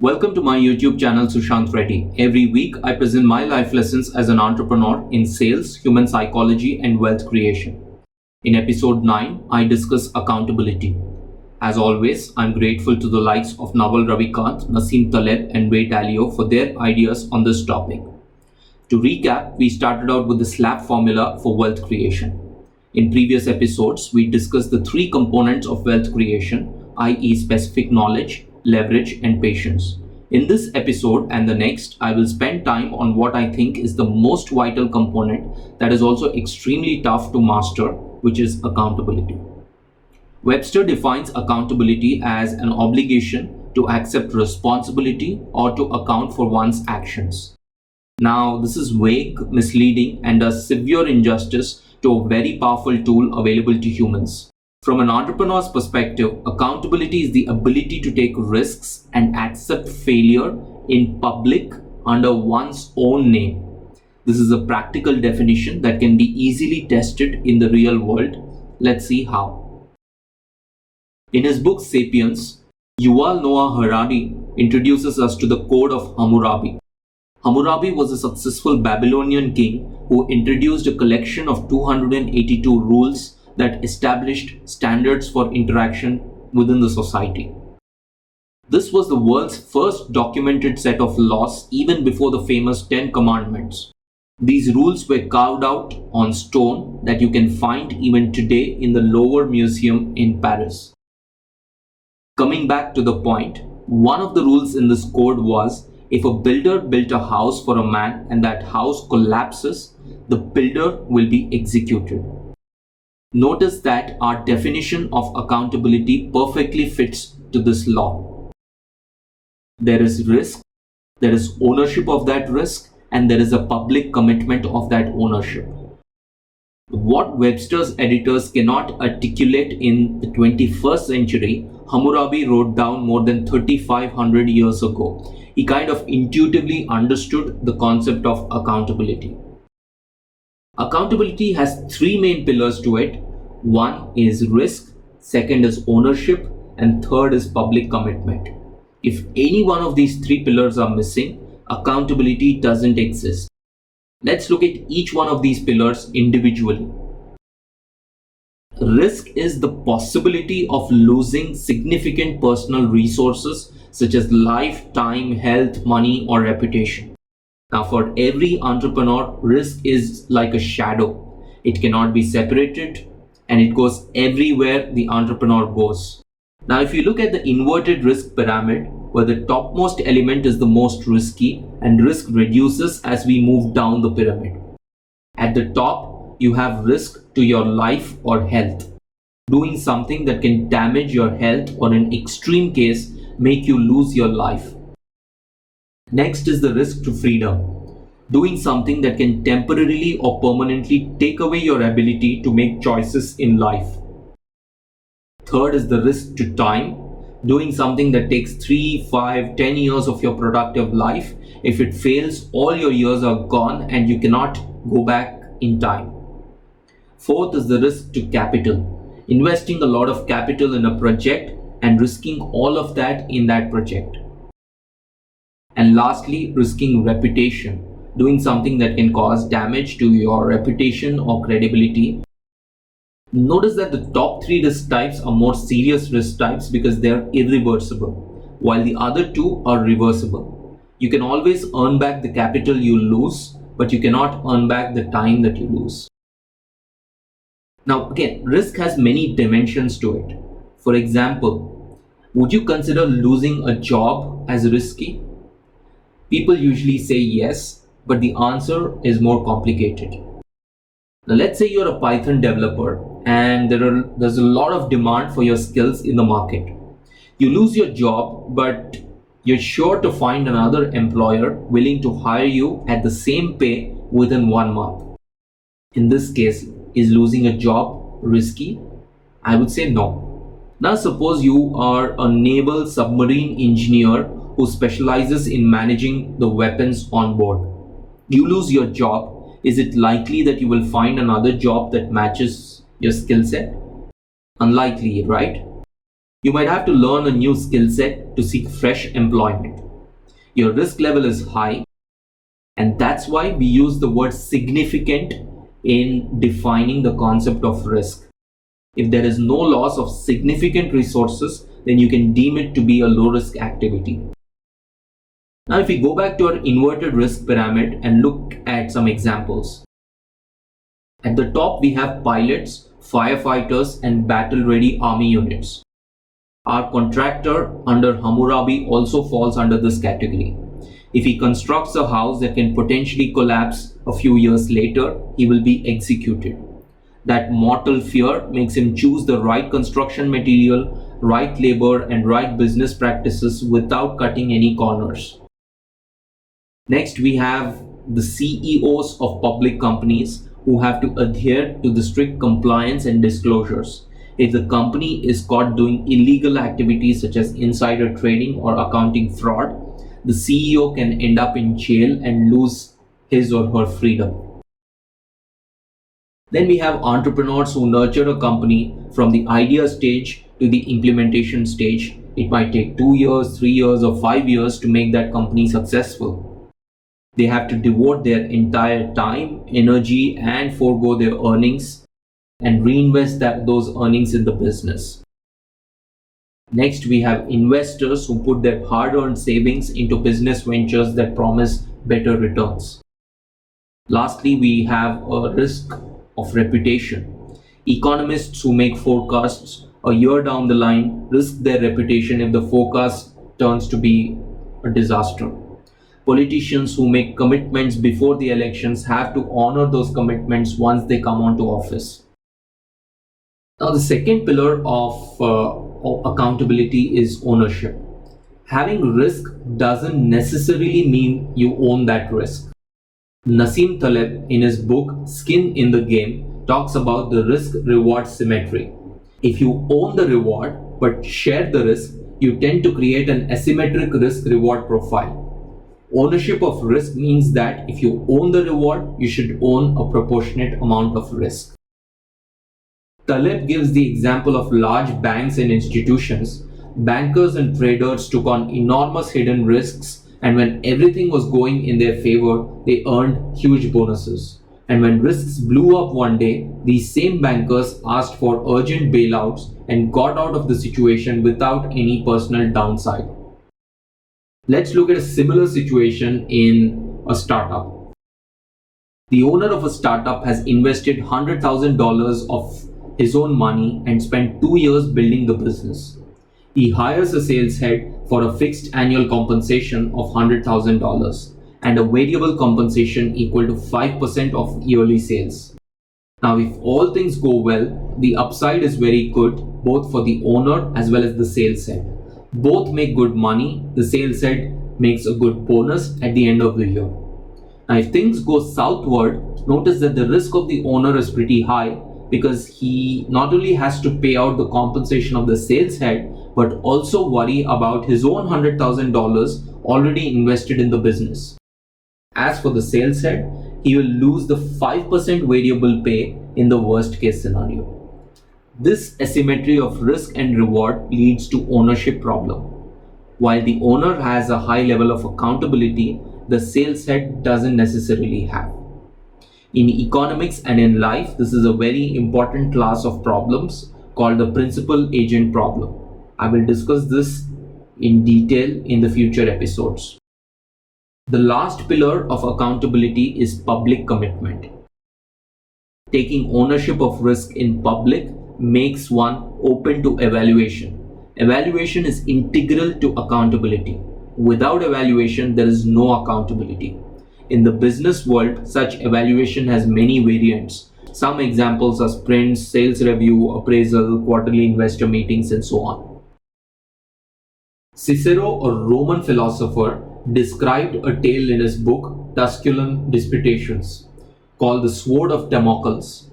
Welcome to my YouTube channel Sushantreddy. Every week I present my life lessons as an entrepreneur in sales, human psychology and wealth creation. In episode 9, I discuss accountability. As always, I'm grateful to the likes of Naval Ravikant, Nassim Taleb and Ray Dalio for their ideas on this topic. To recap, we started out with the SLAP formula for wealth creation. In previous episodes, we discussed the three components of wealth creation, i.e. specific knowledge, leverage and patience. In this episode and the next, I will spend time on what I think is the most vital component that is also extremely tough to master, which is accountability. Webster defines accountability as an obligation to accept responsibility or to account for one's actions. Now, this is vague, misleading, and does severe injustice to a very powerful tool available to humans. From an entrepreneur's perspective, accountability is the ability to take risks and accept failure in public under one's own name. This is a practical definition that can be easily tested in the real world. Let's see how. In his book Sapiens, Yuval Noah Harari introduces us to the code of Hammurabi. Hammurabi was a successful Babylonian king who introduced a collection of 282 rules that established standards for interaction within the society. This was the world's first documented set of laws even before the famous 10 Commandments. These rules were carved out on stone that you can find even today in the Louvre Museum in Paris. Coming back to the point, one of the rules in this code was if a builder built a house for a man and that house collapses, the builder will be executed. Notice that our definition of accountability perfectly fits to this law. There is risk, there is ownership of that risk, and there is a public commitment of that ownership. What Webster's editors cannot articulate in the 21st century, Hammurabi wrote down more than 3,500 years ago. He kind of intuitively understood the concept of accountability. Accountability has three main pillars to it. One is risk, second is ownership, and third is public commitment. If any one of these three pillars are missing, accountability doesn't exist. Let's look at each one of these pillars individually. Risk is the possibility of losing significant personal resources such as life, time, health, money, or reputation. Now, for every entrepreneur, risk is like a shadow. It cannot be separated and it goes everywhere the entrepreneur goes. Now, if you look at the inverted risk pyramid, where the topmost element is the most risky and risk reduces as we move down the pyramid. At the top, you have risk to your life or health. Doing something that can damage your health or in extreme case, make you lose your life. Next is the risk to freedom. Doing something that can temporarily or permanently take away your ability to make choices in life. Third is the risk to time. Doing something that takes 3, 5, 10 years of your productive life. If it fails, all your years are gone and you cannot go back in time. Fourth is the risk to capital. Investing a lot of capital in a project and risking all of that in that project. And lastly, risking reputation. Doing something that can cause damage to your reputation or credibility. Notice that the top three risk types are more serious risk types because they are irreversible, while the other two are reversible. You can always earn back the capital you lose, but you cannot earn back the time that you lose. Now again, risk has many dimensions to it. For example, would you consider losing a job as risky? People usually say yes, but the answer is more complicated. Now let's say you're a Python developer and there's a lot of demand for your skills in the market. You lose your job, but you're sure to find another employer willing to hire you at the same pay within 1 month. In this case, is losing a job risky? I would say no. Now suppose you are a naval submarine engineer who specializes in managing the weapons on board. You lose your job. Is it likely that you will find another job that matches your skill set? Unlikely, right? You might have to learn a new skill set to seek fresh employment. Your risk level is high, and that's why we use the word significant in defining the concept of risk. If there is no loss of significant resources, then you can deem it to be a low risk activity. Now, if we go back to our inverted risk pyramid and look at some examples. At the top, we have pilots, firefighters, and battle-ready army units. Our contractor under Hammurabi also falls under this category. If he constructs a house that can potentially collapse a few years later, he will be executed. That mortal fear makes him choose the right construction material, right labor, and right business practices without cutting any corners. Next, we have the CEOs of public companies who have to adhere to the strict compliance and disclosures. If the company is caught doing illegal activities such as insider trading or accounting fraud, the CEO can end up in jail and lose his or her freedom. Then we have entrepreneurs who nurture a company from the idea stage to the implementation stage. It might take 2 years, 3 years, or 5 years to make that company successful. They have to devote their entire time, energy, and forego their earnings and reinvest those earnings in the business. Next, we have investors who put their hard-earned savings into business ventures that promise better returns. Lastly, we have a risk of reputation. Economists who make forecasts a year down the line risk their reputation if the forecast turns to be a disaster. Politicians who make commitments before the elections have to honor those commitments once they come onto office. Now, the second pillar of accountability is ownership. Having risk doesn't necessarily mean you own that risk. Nassim Taleb, in his book Skin in the Game, talks about the risk-reward symmetry. If you own the reward but share the risk, you tend to create an asymmetric risk-reward profile. Ownership of risk means that if you own the reward, you should own a proportionate amount of risk. Taleb gives the example of large banks and institutions. Bankers and traders took on enormous hidden risks, and when everything was going in their favor, they earned huge bonuses. And when risks blew up one day, these same bankers asked for urgent bailouts and got out of the situation without any personal downside. Let's look at a similar situation in a startup. The owner of a startup has invested $100,000 of his own money and spent 2 years building the business. He hires a sales head for a fixed annual compensation of $100,000 and a variable compensation equal to 5% of yearly sales. Now, if all things go well, the upside is very good both for the owner as well as the sales head. Both make good money. The sales head makes a good bonus at the end of the year. Now, if things go southward, notice that the risk of the owner is pretty high because he not only has to pay out the compensation of the sales head, but also worry about his own $100,000 already invested in the business. As for the sales head, he will lose the 5% variable pay in the worst case scenario. This asymmetry of risk and reward leads to ownership problem. While the owner has a high level of accountability, the sales head doesn't necessarily have. In economics and in life, this is a very important class of problems called the principal agent problem. I will discuss this in detail in the future episodes. The last pillar of accountability is public commitment. Taking ownership of risk in public makes one open to evaluation. Evaluation is integral to accountability. Without evaluation, there is no accountability. In the business world, such evaluation has many variants. Some examples are sprints, sales review, appraisal, quarterly investor meetings, and so on. Cicero, a Roman philosopher, described a tale in his book Tusculan Disputations called The Sword of Damocles.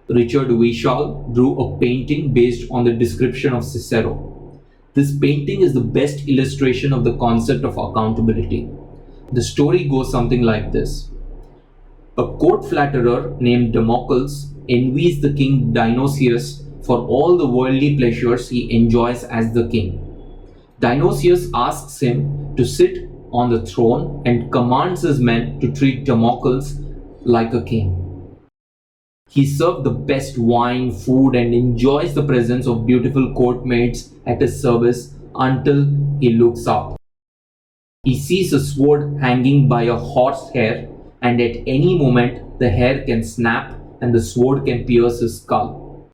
Richard Vishal drew a painting based on the description of Cicero. This painting is the best illustration of the concept of accountability. The story goes something like this. A court flatterer named Damocles envies the king Dionysius for all the worldly pleasures he enjoys as the king. Dionysius asks him to sit on the throne and commands his men to treat Damocles like a king. He served the best wine, food, and enjoys the presence of beautiful court maids at his service until he looks up. He sees a sword hanging by a horsehair, and at any moment the hair can snap and the sword can pierce his skull.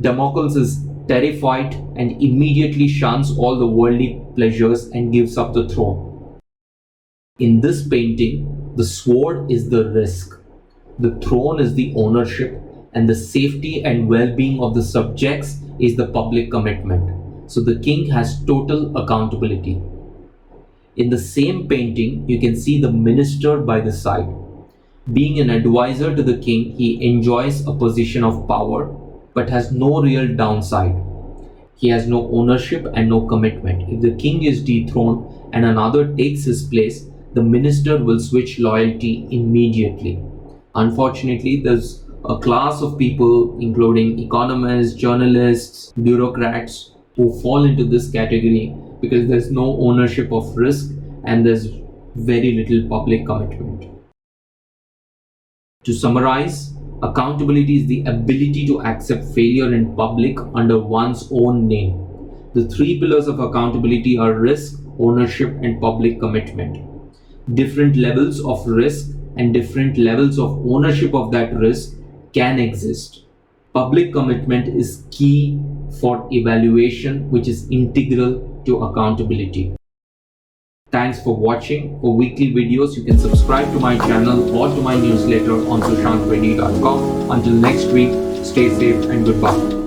Damocles is terrified and immediately shuns all the worldly pleasures and gives up the throne. In this painting, the sword is the risk, the throne is the ownership, and the safety and well-being of the subjects is the public commitment. So the king has total accountability. In the same painting, you can see the minister by the side. Being an advisor to the king, he enjoys a position of power but has no real downside. He has no ownership and no commitment. If the king is dethroned and another takes his place, the minister will switch loyalty immediately. Unfortunately, there's a class of people, including economists, journalists, bureaucrats, who fall into this category because there's no ownership of risk and there's very little public commitment. To summarize, accountability is the ability to accept failure in public under one's own name. The three pillars of accountability are risk, ownership, and public commitment. Different levels of risk and different levels of ownership of that risk can exist. Public commitment is key for evaluation, which is integral to accountability. Thanks for watching. For weekly videos, you can subscribe to my channel or to my newsletter on sushantreddy.com. Until next week, stay safe and goodbye.